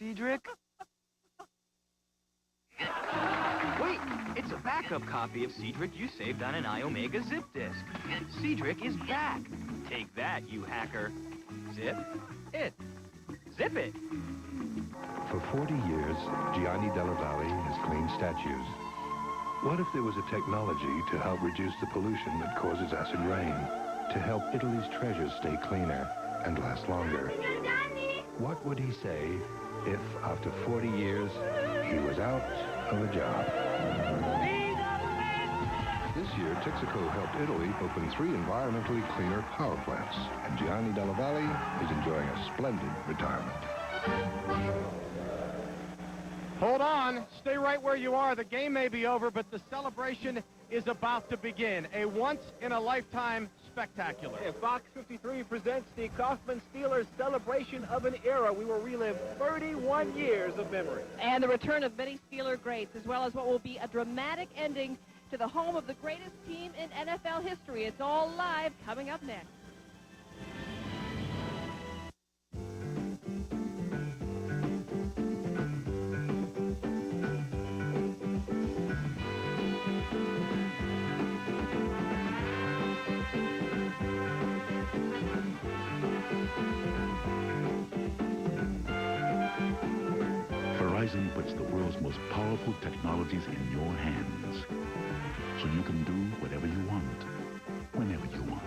Cedric? Wait, it's a backup copy of Cedric you saved on an iOmega zip disk. Cedric is back. Take that, you hacker. Zip it. Zip it. For 40 years, Gianni Della Valle has cleaned statues. What if there was a technology to help reduce the pollution that causes acid rain? To help Italy's treasures stay cleaner and last longer? What would he say if, after 40 years, he was out of a job? This year, Texaco helped Italy open 3 environmentally cleaner power plants, and Gianni Della Valle is enjoying a splendid retirement. Hold on. Stay right where you are. The game may be over, but the celebration is about to begin. A once-in-a-lifetime spectacular. Yeah, Fox 53 presents the Kaufmanns Steelers Celebration of an Era. We will relive 31 years of memory. And the return of many Steeler greats, as well as what will be a dramatic ending to the home of the greatest team in NFL history. It's all live coming up next. Verizon puts the world's most powerful technologies in your hands, so you can do whatever you want, whenever you want.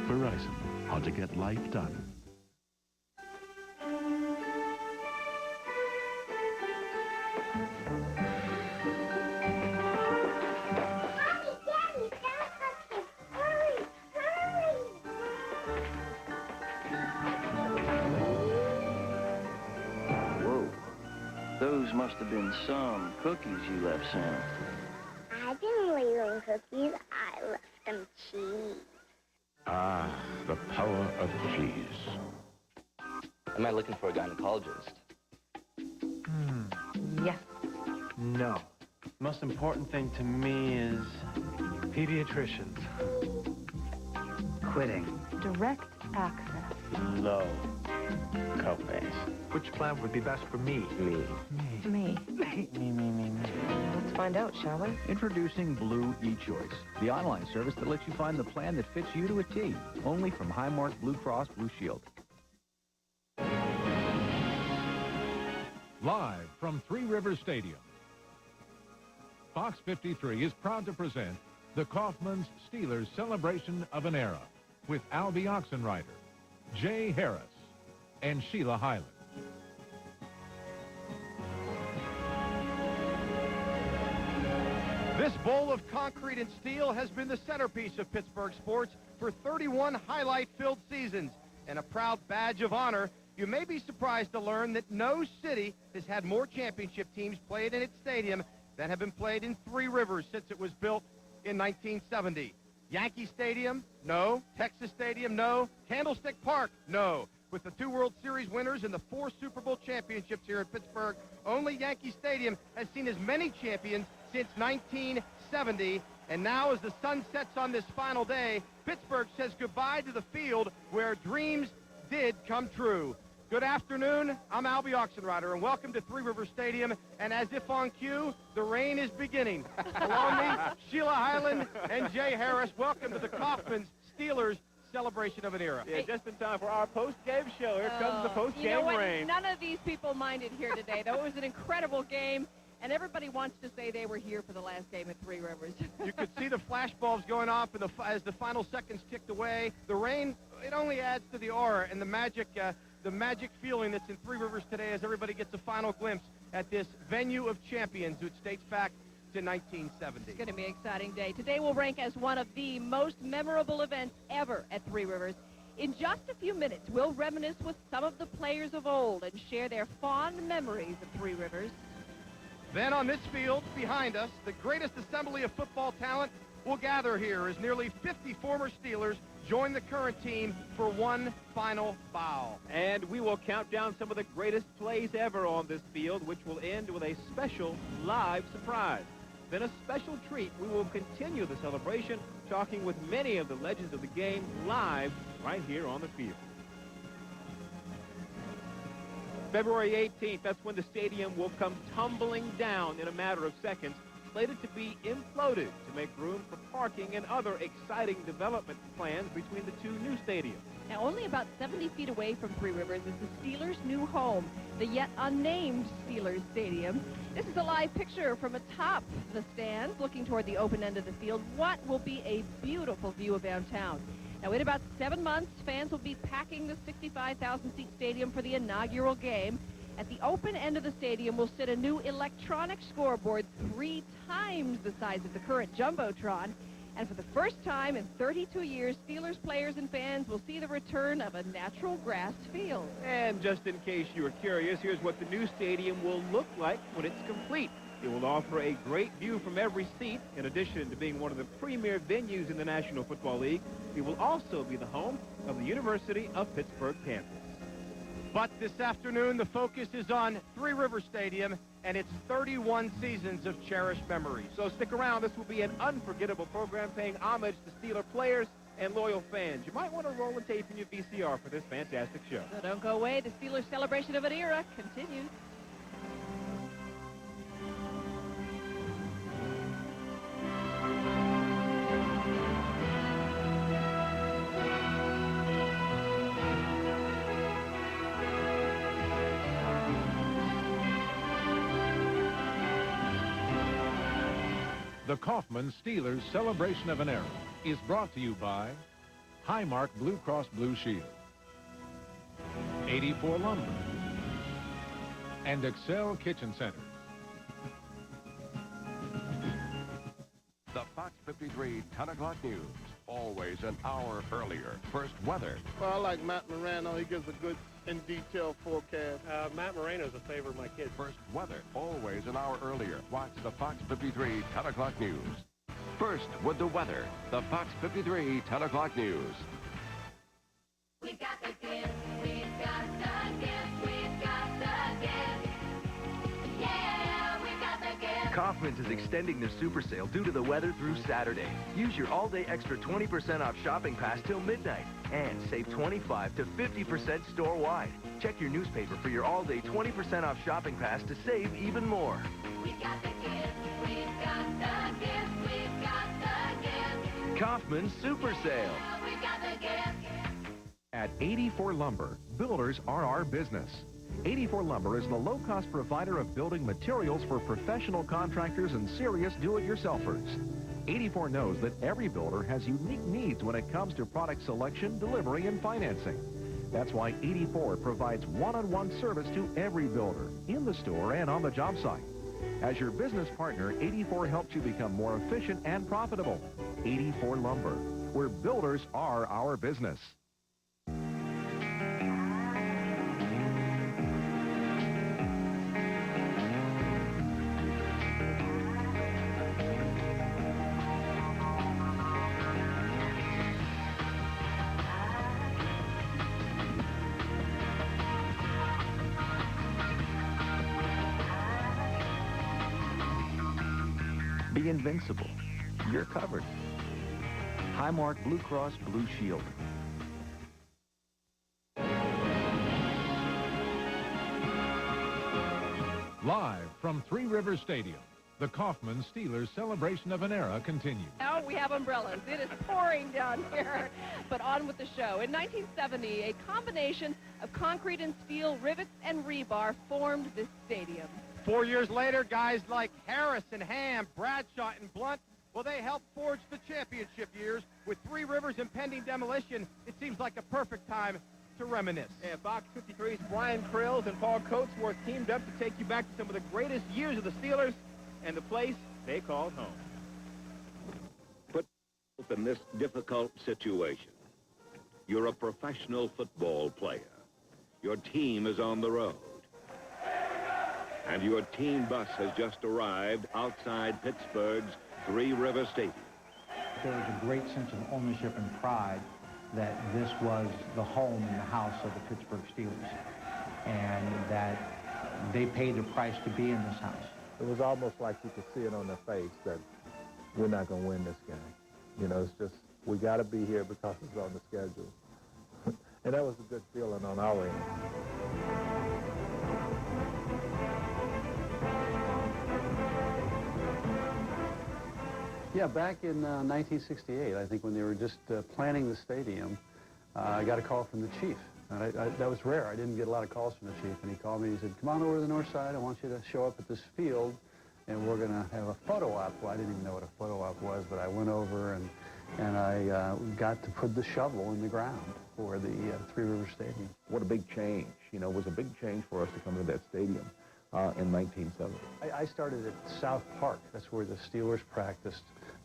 Verizon, how to get life done. Those must have been some cookies you left, Sam. I didn't leave them cookies. I left them cheese. Ah, the power of cheese. Am I looking for a gynecologist? Yes. No. Most important thing to me is pediatricians. Quitting. Direct access. Low copays. Which plan would be best for me? Me. Me. Me. Let's find out, shall we? Introducing Blue eChoice, the online service that lets you find the plan that fits you to a T. Only from Highmark Blue Cross Blue Shield. Live from Three Rivers Stadium, Fox 53 is proud to present the Kaufmanns Steelers Celebration of an Era with Albie Oxenrider, Jay Harris, and Sheila Hyland. This bowl of concrete and steel has been the centerpiece of Pittsburgh sports for 31 highlight-filled seasons. And a proud badge of honor, you may be surprised to learn that no city has had more championship teams played in its stadium than have been played in Three Rivers since it was built in 1970. Yankee Stadium? No. Texas Stadium? No. Candlestick Park? No. With the 2 World Series winners and the 4 Super Bowl championships here in Pittsburgh, only Yankee Stadium has seen as many champions since 1970. And now as the sun sets on this final day, Pittsburgh says goodbye to the field where dreams did come true. Good afternoon. I'm Albie Oxenrider, and welcome to Three Rivers Stadium. And as if on cue, the rain is beginning. Along me, Sheila Hyland and Jay Harris. Welcome to the Kaufmanns Steelers Celebration of an Era. Yeah, just in time for our post-game show. Here comes the post-game rain. None of these people minded here today, though. It was an incredible game, and everybody wants to say they were here for the last game at Three Rivers. You could see the flashbulbs going off as the final seconds ticked away. The rain, it only adds to the aura and the magic feeling that's in Three Rivers today as everybody gets a final glimpse at this venue of champions, which dates back to 1970. It's going to be an exciting day. Today will rank as one of the most memorable events ever at Three Rivers. In just a few minutes, we'll reminisce with some of the players of old and share their fond memories of Three Rivers. Then on this field behind us, the greatest assembly of football talent will gather here as nearly 50 former Steelers join the current team for one final bow. And we will count down some of the greatest plays ever on this field, which will end with a special live surprise. Then a special treat, we will continue the celebration, talking with many of the legends of the game live right here on the field. February 18th, that's when the stadium will come tumbling down in a matter of seconds, slated to be imploded to make room for parking and other exciting development plans between the two new stadiums. Now, only about 70 feet away from Three Rivers is the Steelers' new home, the yet unnamed Steelers Stadium. This is a live picture from atop the stands, looking toward the open end of the field. What will be a beautiful view of downtown. Now, in about 7 months, fans will be packing the 65,000-seat stadium for the inaugural game. At the open end of the stadium will sit a new electronic scoreboard 3 times the size of the current Jumbotron. And for the first time in 32 years, Steelers players and fans will see the return of a natural grass field. And just in case you were curious, here's what the new stadium will look like when it's complete. It will offer a great view from every seat. In addition to being one of the premier venues in the National Football League, it will also be the home of the University of Pittsburgh campus. But this afternoon, the focus is on Three Rivers Stadium and its 31 seasons of cherished memories. So stick around. This will be an unforgettable program paying homage to Steeler players and loyal fans. You might want to roll a tape in your VCR for this fantastic show. So don't go away. The Steelers celebration of an era continues. The Kaufmanns Steelers Celebration of an Era is brought to you by Highmark Blue Cross Blue Shield, 84 Lumber, and Excel Kitchen Center. The Fox 53 10 o'clock news, always an hour earlier. First, weather. Well, I like Matt Morano. He gives a good and detailed forecast. Matt Morano's a favorite of my kids. First, weather, always an hour earlier. Watch the Fox 53 10 o'clock news. First, with the weather, the Fox 53 10 o'clock news. We got the gift, we've got the gift, we've got the gift. Yeah, we got the gift. Kaufmanns is extending their super sale due to the weather through Saturday. Use your all-day extra 20% off shopping pass till midnight and save 25 to 50% store-wide. Check your newspaper for your all-day 20% off shopping pass to save even more. We got the gift, we've got the gift, we've got the gift. Kaufmanns Super Sale. Yeah, we got the gift. At 84 Lumber, builders are our business. 84 Lumber is the low-cost provider of building materials for professional contractors and serious do-it-yourselfers. 84 knows that every builder has unique needs when it comes to product selection, delivery, and financing. That's why 84 provides one-on-one service to every builder, in the store and on the job site. As your business partner, 84 helps you become more efficient and profitable. 84 Lumber, where builders are our business. Be invincible. You're covered. Highmark Blue Cross Blue Shield. Live from Three Rivers Stadium, the Kaufmanns Steelers Celebration of an Era continues. Now we have umbrellas. It is pouring down here. But on with the show. In 1970, a combination of concrete and steel, rivets and rebar formed this stadium. 4 years later, guys like Harris and Ham, Bradshaw and Blunt, well, they helped forge the championship years. With Three Rivers impending demolition, it seems like a perfect time to reminisce. And Fox 53's Brian Krills and Paul Coatsworth teamed up to take you back to some of the greatest years of the Steelers and the place they called home. Put yourself in this difficult situation. You're a professional football player. Your team is on the road. And your team bus has just arrived outside Pittsburgh's Three Rivers Stadium. There was a great sense of ownership and pride that this was the home and the house of the Pittsburgh Steelers, and that they paid the price to be in this house. It was almost like you could see it on their face that we're not going to win this game. You know, it's just, we got to be here because it's on the schedule. And that was a good feeling on our end. Yeah, back in 1968, I think when they were just planning the stadium, I got a call from the chief. That was rare. I didn't get a lot of calls from the chief, and he called me and he said, come on over to the north side. I want you to show up at this field, and we're going to have a photo op. Well, I didn't even know what a photo op was, but I went over and I got to put the shovel in the ground for the Three Rivers Stadium. What a big change. You know, it was a big change for us to come to that stadium in 1970. I started at South Park. That's where the Steelers practiced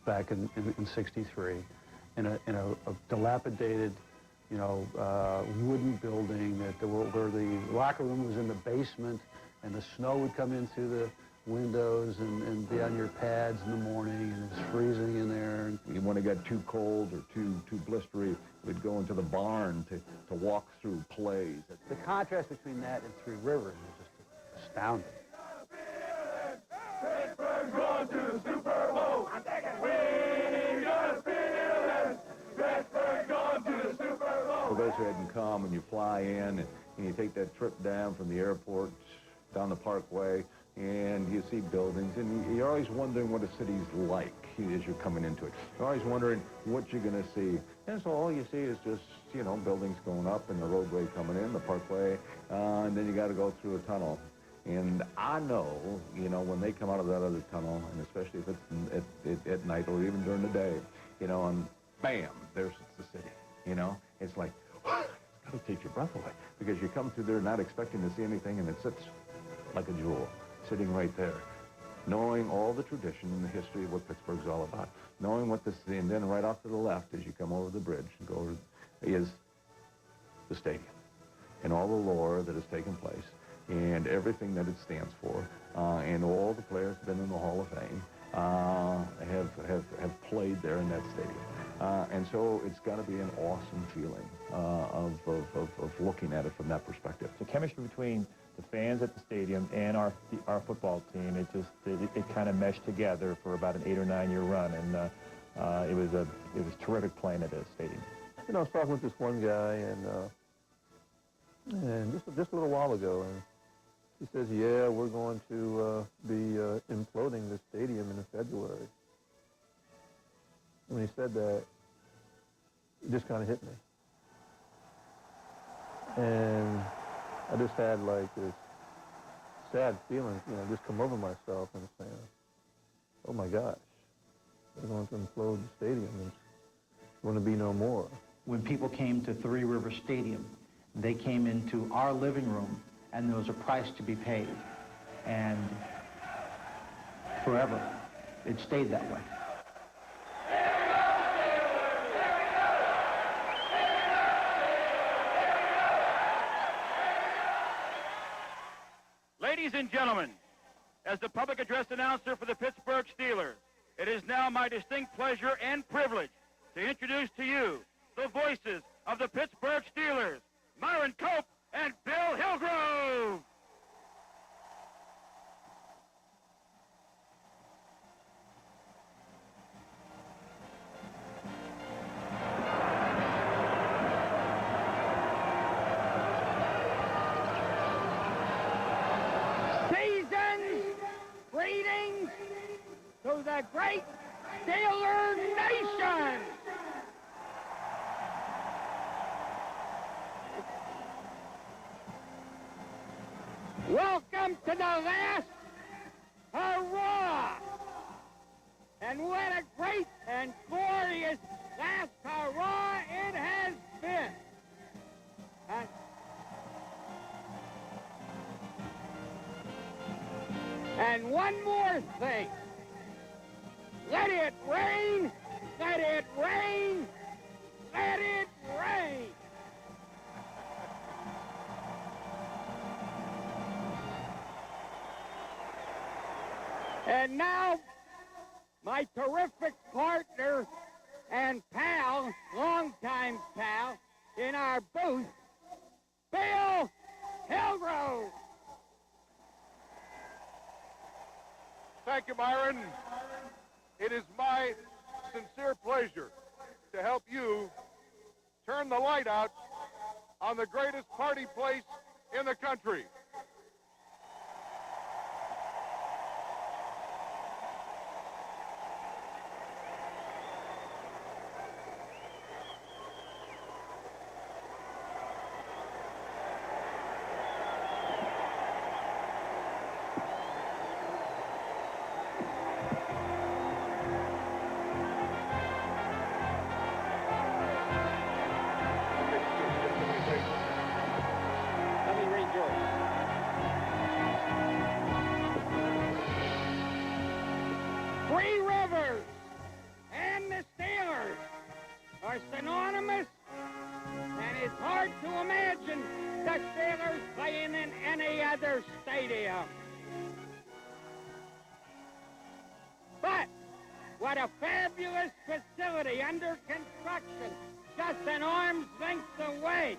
back in 63, in a dilapidated, wooden building where the locker room was in the basement, and the snow would come in through the windows and be on your pads in the morning, and it was freezing in there. And when it got too cold or too blistery, we'd go into the barn to walk through plays. The contrast between that and Three Rivers was just astounding. Pittsburgh's going to the Super Bowl. We're gonna feel it. Pittsburgh's going to the Super Bowl. For those who hadn't come, and you fly in and you take that trip down from the airport down the Parkway, and you see buildings, and you're always wondering what a city's like as you're coming into it. You're always wondering what you're going to see. And so all you see is just, buildings going up and the roadway coming in, the Parkway, and then you got to go through a tunnel. And I know, when they come out of that other tunnel, and especially if it's at night or even during the day, and bam, there's the city, It's like, it's got to take your breath away, because you come through there not expecting to see anything, and it sits like a jewel, sitting right there, knowing all the tradition and the history of what Pittsburgh's all about, knowing what this, and then right off to the left as you come over the bridge and go over, is the stadium, and all the lore that has taken place, and everything that it stands for, and all the players have been in the Hall of Fame, have played there in that stadium. And so it's got to be an awesome feeling of looking at it from that perspective. The chemistry between the fans at the stadium and our football team, it kind of meshed together for about an 8 or 9 year run, and it was terrific playing at the stadium. I was talking with this one guy, and just a little while ago, and he says, yeah, we're going to be imploding the stadium in February. When he said that, it just kind of hit me. And I just had like this sad feeling, just come over myself and saying, oh my gosh, they're going to implode the stadium. There's going to be no more. When people came to Three Rivers Stadium, they came into our living room, and there was a price to be paid. And forever, it stayed that way. Ladies and gentlemen, as the public address announcer for the Pittsburgh Steelers, it is now my distinct pleasure and privilege to introduce to you the voices of the Pittsburgh Steelers, Myron Cope and Bill Hillgrove. Greetings to the great Steeler Nation! Welcome to the last hurrah! And what a great and glorious last hurrah it has been! And one more thing. Let it rain, let it rain, let it rain. And now, my terrific partner and pal, longtime pal, in our booth, Bill Hillgrove. Thank you, Myron. It is my sincere pleasure to help you turn the light out on the greatest party place in the country. are synonymous, and it's hard to imagine the Steelers playing in any other stadium. But what a fabulous facility under construction, just an arm's length away.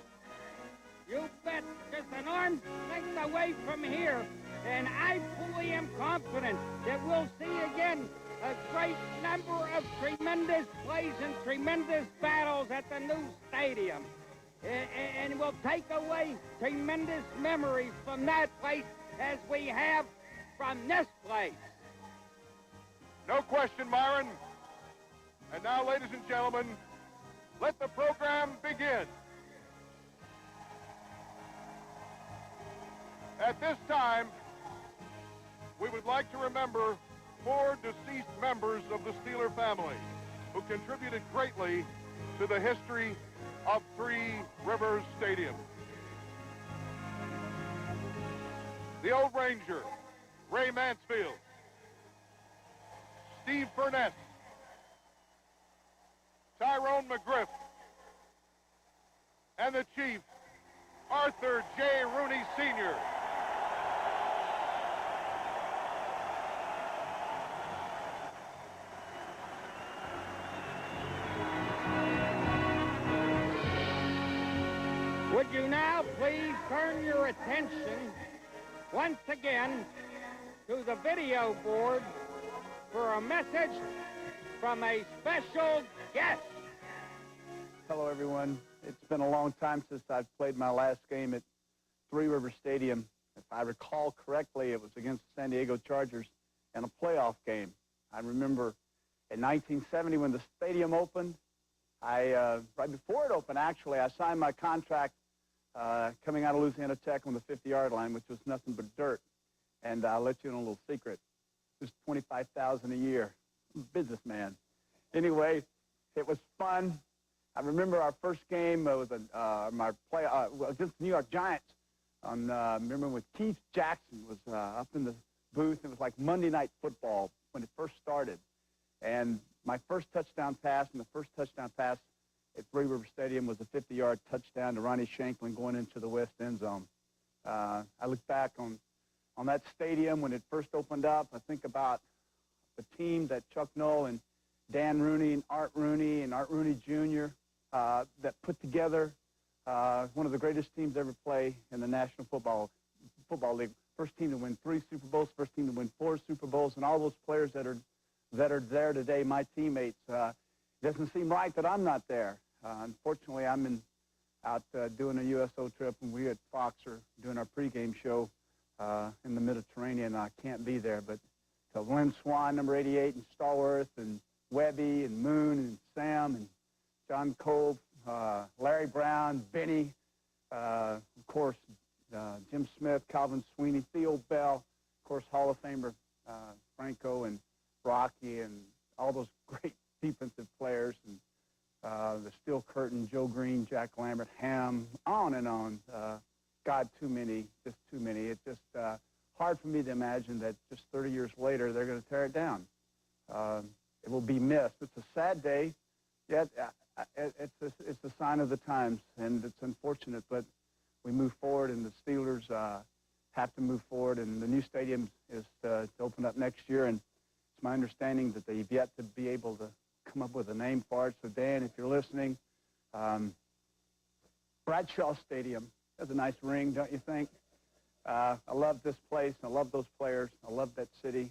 You bet, just an arm's length away from here, and I fully am confident that we'll see again a great number of tremendous plays and tremendous battles at the new stadium. And we'll take away tremendous memories from that place as we have from this place. No question, Myron. And now, ladies and gentlemen, let the program begin. At this time, we would like to remember 4 deceased members of the Steeler family who contributed greatly to the history of Three Rivers Stadium. The Old Ranger, Ray Mansfield. Steve Burnett. Tyrone McGriff. And the Chief, Arthur J. Rooney Sr. Would you now please turn your attention once again to the video board for a message from a special guest. Hello, everyone. It's been a long time since I've played my last game at Three Rivers Stadium. If I recall correctly, it was against the San Diego Chargers in a playoff game. I remember in 1970 when the stadium opened, right before it opened, actually, I signed my contract coming out of Louisiana Tech on the 50-yard line, which was nothing but dirt. And I'll let you in a little secret. It was $25,000 a year. I'm a businessman. Anyway, it was fun. I remember our first game was against the New York Giants. I remember when Keith Jackson was up in the booth. It was like Monday Night Football when it first started. And my first touchdown pass at Three Rivers Stadium was a 50-yard touchdown to Ronnie Shanklin going into the west end zone. I look back on that stadium when it first opened up. I think about the team that Chuck Noll and Dan Rooney and Art Rooney Jr. That put together one of the greatest teams ever play in the National Football League. First team to win 3 Super Bowls, first team to win 4 Super Bowls, and all those players that are there today, my teammates. It doesn't seem right that I'm not there. Unfortunately, I'm out doing a USO trip, and we at Fox are doing our pregame show in the Mediterranean. I can't be there, but to Lynn Swan, number 88, and Stallworth, and Webby, and Moon, and Sam, and John Cove, Larry Brown, Benny, of course, Jim Smith, Calvin Sweeney, Theo Bell, of course, Hall of Famer Franco and Rocky, and all those great defensive players, and the Steel Curtain, Joe Green, Jack Lambert, Ham, on and on. God, too many, just too many. It's just hard for me to imagine that just 30 years later they're going to tear it down. It will be missed. It's a sad day, yet it's a sign of the times, and it's unfortunate, but we move forward, and the Steelers have to move forward, and the new stadium is to open up next year, and it's my understanding that they've yet to be able to come up with a name for it. So, Dan, if you're listening, Bradshaw Stadium has a nice ring, don't you think? I love this place, and I love those players, I love that city,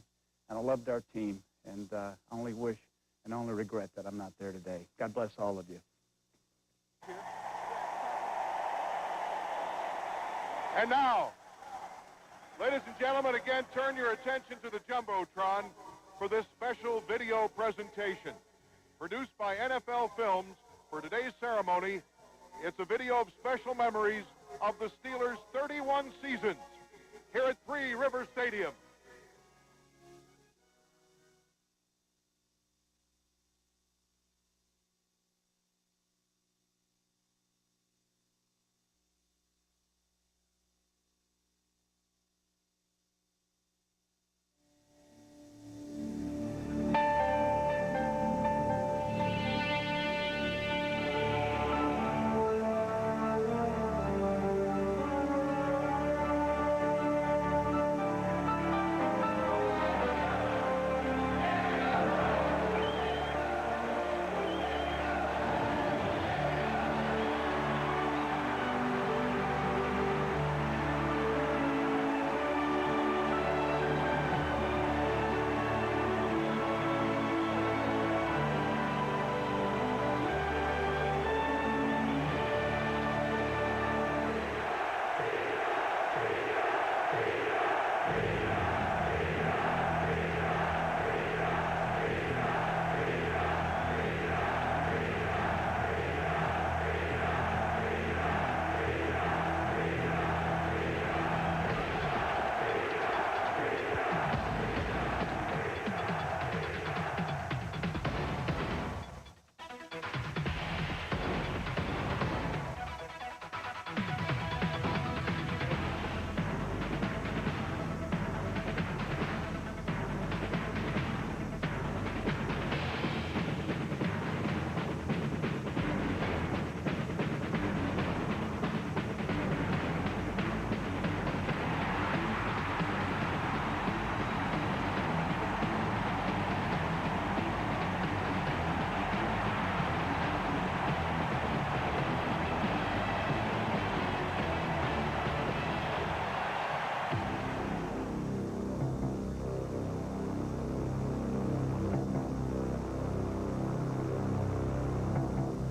and I loved our team, and I only wish and only regret that I'm not there today. God bless all of you. And now, ladies and gentlemen, again, turn your attention to the Jumbotron for this special video presentation. Produced by NFL Films for today's ceremony, it's a video of special memories of the Steelers' 31 seasons here at Three Rivers Stadium.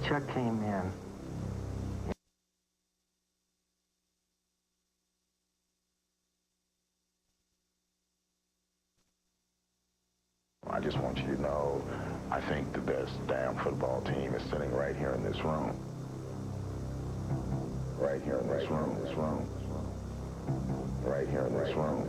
check came in. I just want you to know, I think the best damn football team is sitting right here in this room. Right here in this room, Right here in this room,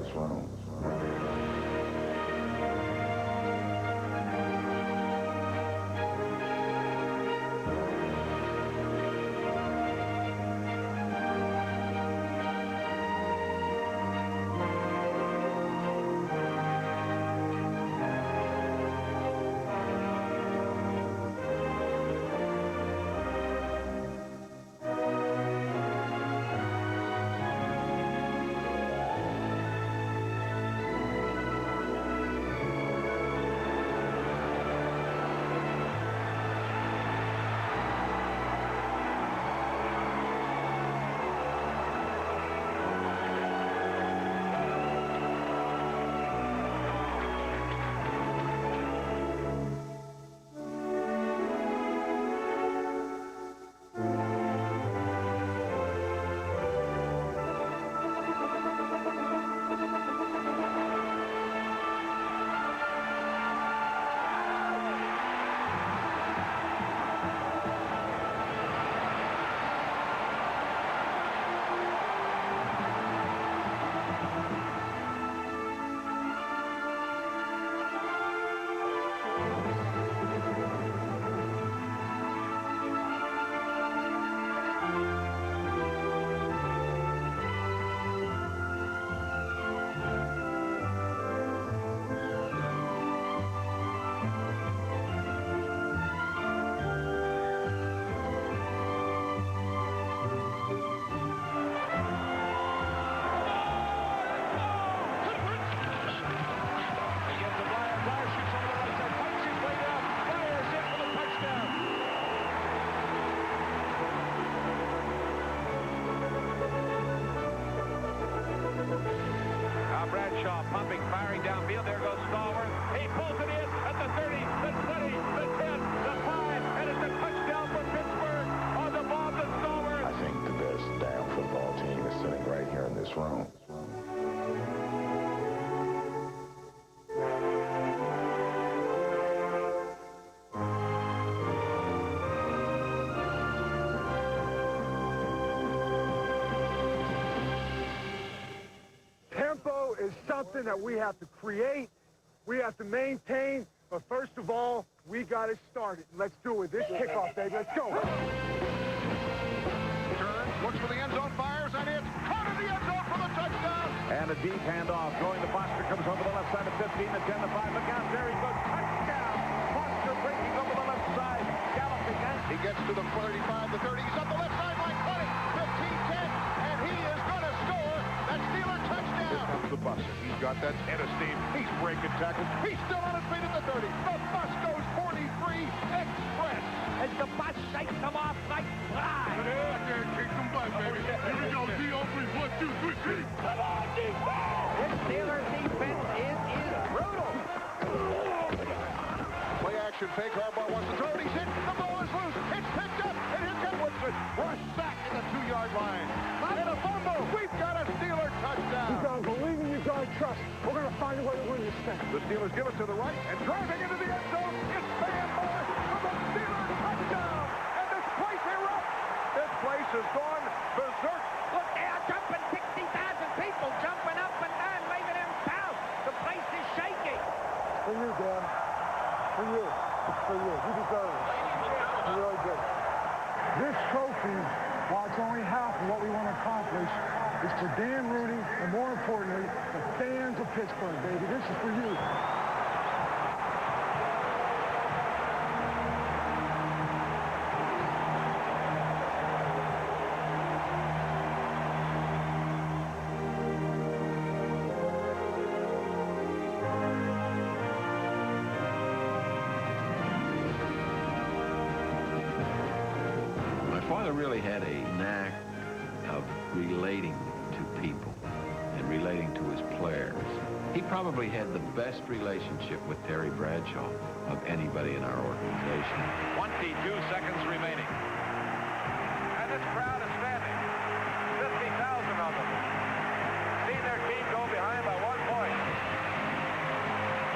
Pumping, firing downfield. There goes Stallworth. He pulls it in at the 30, the 20, the 10, the 5, and it's a touchdown for Pittsburgh on the ball to Stallworth. I think the best damn football team is sitting right here in this room. Tempo is something that we have to create, we have to maintain, but first of all, we got to start it. Let's do it. This kickoff, baby. Let's go. Turns, looks for the end zone, fires, and it's caught in the end zone for the touchdown. And a deep handoff. Going to Foster, comes over the left side of 15, the 10, the 5. Look out, there he goes. Touchdown. Foster breaking over the left side. Galloping. He gets to the 35, the 30. He's up the left sideline, 20, 15, 10, and he is going to score that Steeler touchdown. Here comes the bus. He's got that head of steam. He's breaking tackles. He's still on his feet at the 30. The bus goes 43 express. As the bus shakes him off like flies. Kick them back, baby. Here we go. D-Oakley, 1, 2, 3. Come on, defense! This Steelers defense is brutal. Play action, fake. Harbaugh wants to throw it. He's hit. The ball is loose. It's picked up. And here comes Woodson. Rush back to the 2-yard line. And a fumble. We've got a Steeler touchdown. You gotta believe in you, gotta trust. We're gonna find a way to win this thing. The Steelers give it to the right, and driving into the end zone is Van Moore for the Steelers touchdown. And this place erupts. This place has gone berserk. Look, they are jumping 60,000 people, jumping up and down, waving them south. The place is shaking. For you, Dan. For you. For you. You deserve it. You really do. This trophy, while it's only half of what we want to accomplish, is for Dan Rooney, and more importantly, the fans of Pittsburgh, baby. This is for you. My father really had a knack of relating to people and relating to his players. He probably had the best relationship with Terry Bradshaw of anybody in our organization. 22 seconds remaining. And this crowd is standing. 50,000 of them. Seen their team go behind by 1 point.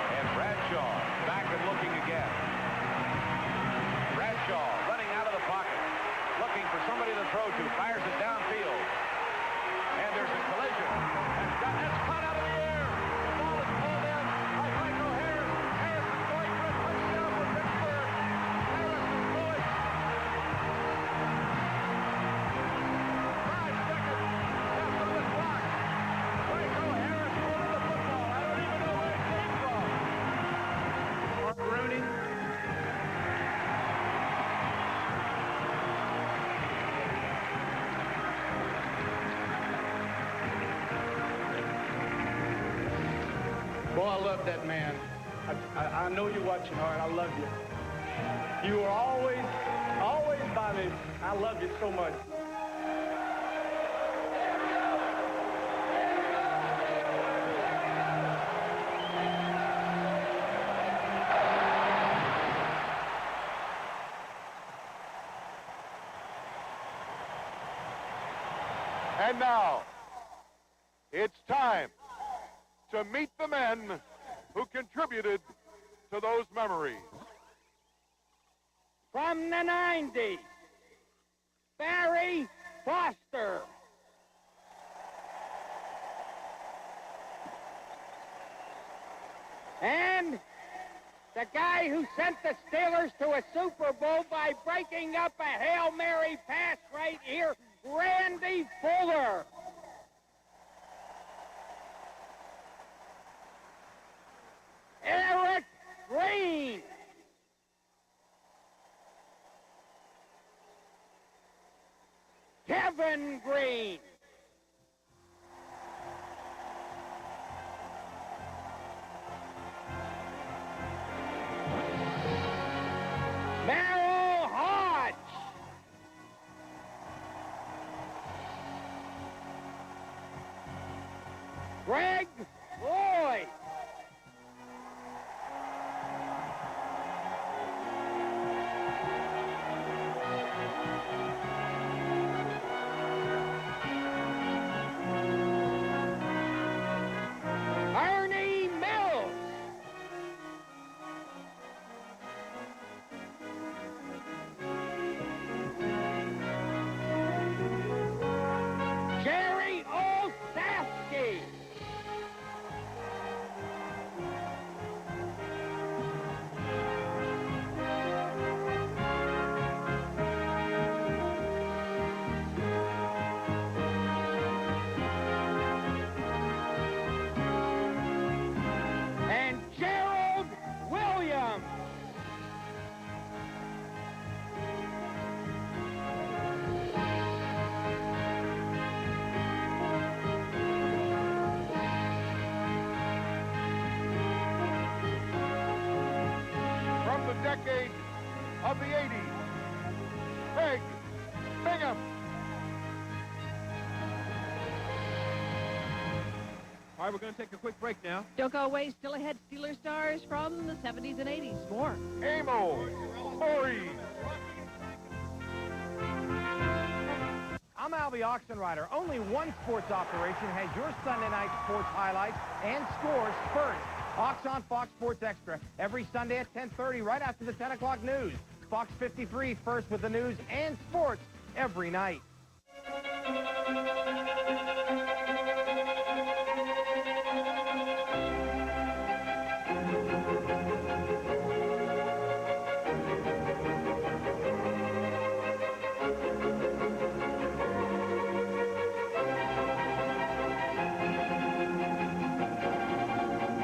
And Bradshaw back and looking again. Bradshaw running out of the pocket. Looking for somebody to throw to. Fires it downfield. And there's a collision. That's caught out of the air. The ball is pulled in by Michael Harris. Harris is going for a touchdown for Pittsburgh. Harris is going. 5 seconds left on the clock. Michael Harris holding the football. I don't even know where it came from. Mark Rooney. Boy, I love that man. I know you're watching hard. I love you. You were always by me. I love you so much. And now, it's time to meet the men who contributed to those memories. From the 90s, Barry Foster. And the guy who sent the Steelers to a Super Bowl by breaking up a Hail Mary pass right here, Randy Fuller. Eric Green. Kevin Green. Merrill Hodge. Greg Lloyd. Ernie Mills. Jerry Olszewski. And Gerald Williams. From the decade of the 80s, Peg Bingham. All right, we're going to take a quick break now. Don't go away. Still ahead, Steelers stars from the 70s and 80s. More. Amo Maury. I'm Albie Oxenrider. Only one sports operation has your Sunday night sports highlights and scores first. Ox on Fox Sports Extra every Sunday at 10:30, right after the 10 o'clock news. Fox 53 first with the news and sports every night.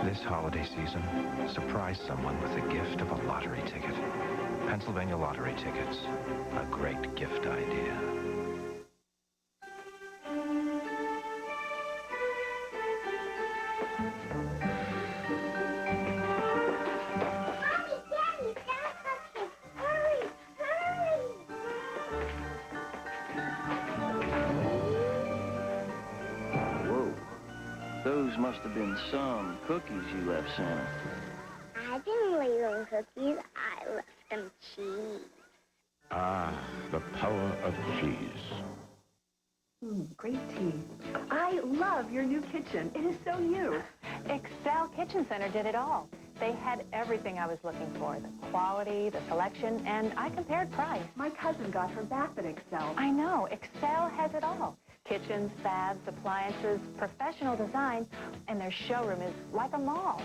This holiday season, surprise someone with the gift of a lottery ticket. Pennsylvania Lottery Tickets, a great gift idea. Those Those must have been some cookies you left Santa. I didn't leave them cookies. I left them cheese. Ah, the power of cheese. Great tea. I love your new kitchen. It is so you. Excel Kitchen Center did it all. They had everything I was looking for, the quality, the selection, and I compared price. My cousin got her bath at Excel. I know. Excel has it all. Kitchens, baths, appliances, professional design, and their showroom is like a mall.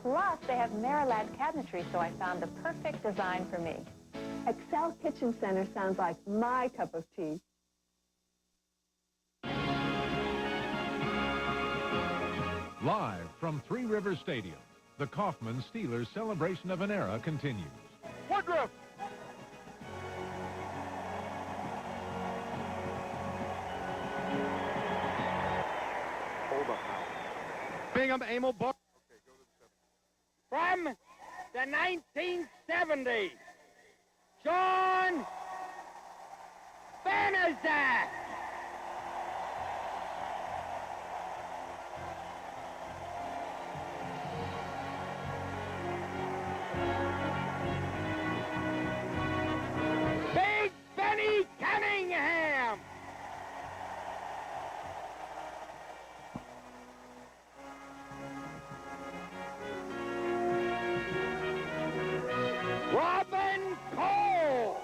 Plus, they have Merillat cabinetry, so I found the perfect design for me. Excel Kitchen Center sounds like my cup of tea. Live from Three Rivers Stadium, the Kaufmanns Steelers Celebration of an Era continues. Woodruff! Hold up now. Bingham, Emil, Buck. From the 1970s, John Banizak. Big Benny Cunningham. Robin Cole.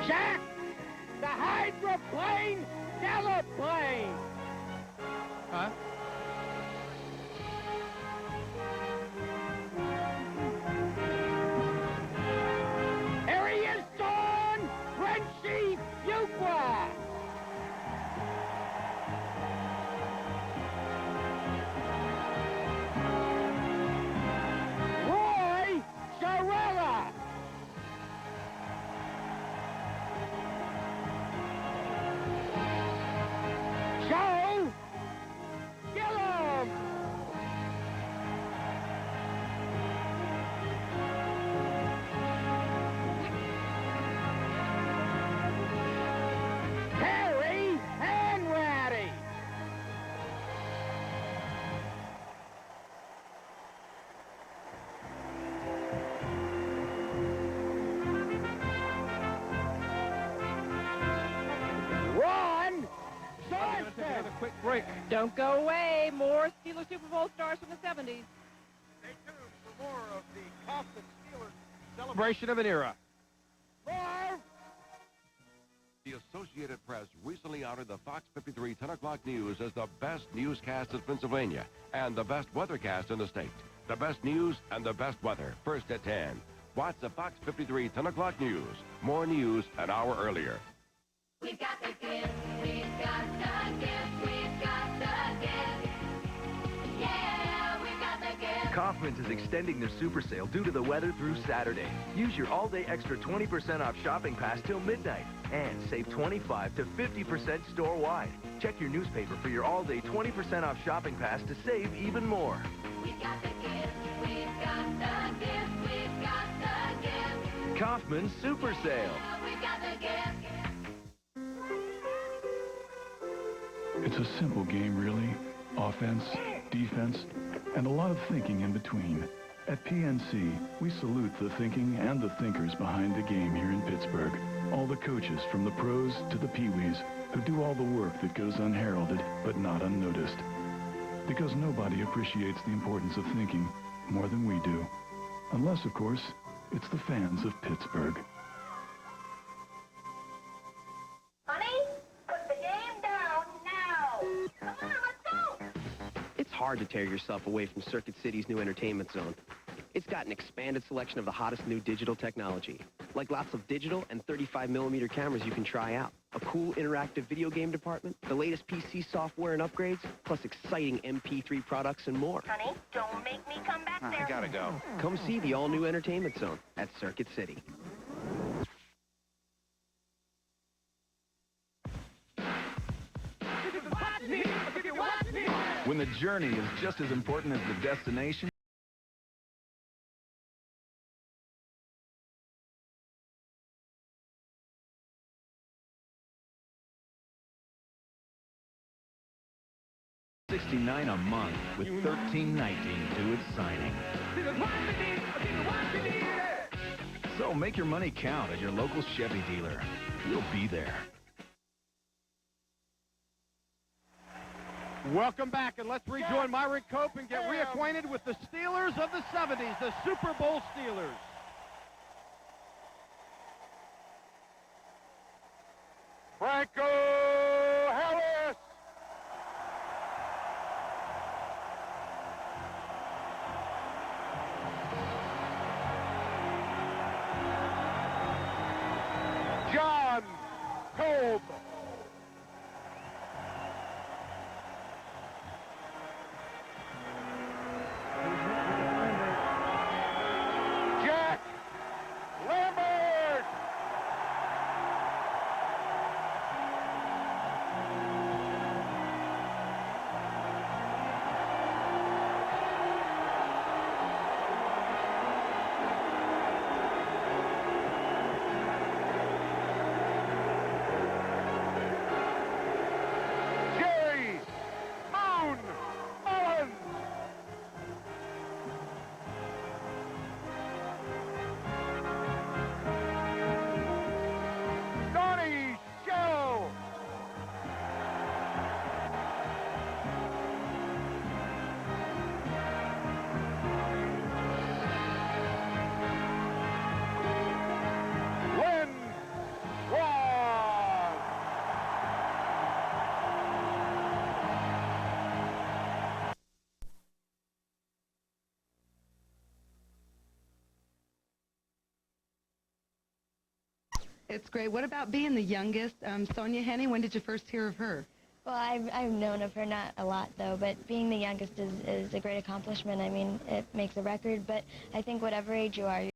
Jack, the hydroplane Delaplane. Huh? Here he is, Don Frenchy Fuqua. Roy Jarella. Joe Gillum. Harry Hanratty. Ron Johnson. Another quick break. Don't go away. More Steelers Super Bowl stars from the 70s. Stay tuned for more of the Kaufmanns Steelers Celebration of an Era. More. The Associated Press recently honored the Fox 53 10 o'clock news as the best newscast in Pennsylvania and the best weathercast in the state. The best news and the best weather, first at 10. Watch the Fox 53 10 o'clock news. More news an hour earlier. We've got the gift, we've got the gift, we've got the gift. Yeah, we've got the gift. Kaufmanns is extending their super sale due to the weather through Saturday. Use your all-day extra 20% off shopping pass till midnight and save 25 to 50% store-wide. Check your newspaper for your all-day 20% off shopping pass to save even more. We've got the gift, we've got the gift, we've got the gift. Kaufmanns Super Sale. We've got the gift. It's a simple game, really. Offense, defense, and a lot of thinking in between. At PNC, we salute the thinking and the thinkers behind the game here in Pittsburgh. All the coaches from the pros to the peewees who do all the work that goes unheralded but not unnoticed. Because nobody appreciates the importance of thinking more than we do. Unless, of course, it's the fans of Pittsburgh. It's hard to tear yourself away from Circuit City's new entertainment zone. It's got an expanded selection of the hottest new digital technology, like lots of digital and 35mm cameras you can try out, a cool interactive video game department, the latest PC software and upgrades, plus exciting MP3 products and more. Honey, don't make me come back there. I gotta go. Come see the all-new entertainment zone at Circuit City. When the journey is just as important as the destination, $69 a month with $13.19 due at signing. So make your money count at your local Chevy dealer. We'll be there. Welcome back, and let's rejoin Myron Cope and get reacquainted with the Steelers of the 70s, the Super Bowl Steelers. Franco Harris. John Kolb. Jack Lambert. Jerry Moon Mullins. Donnie Shell. Lynn Wall. It's great. What about being the youngest? Sonia Henning, when did you first hear of her? Well, I've known of her, not a lot, though, but being the youngest is a great accomplishment. I mean, it makes a record, but I think whatever age you are,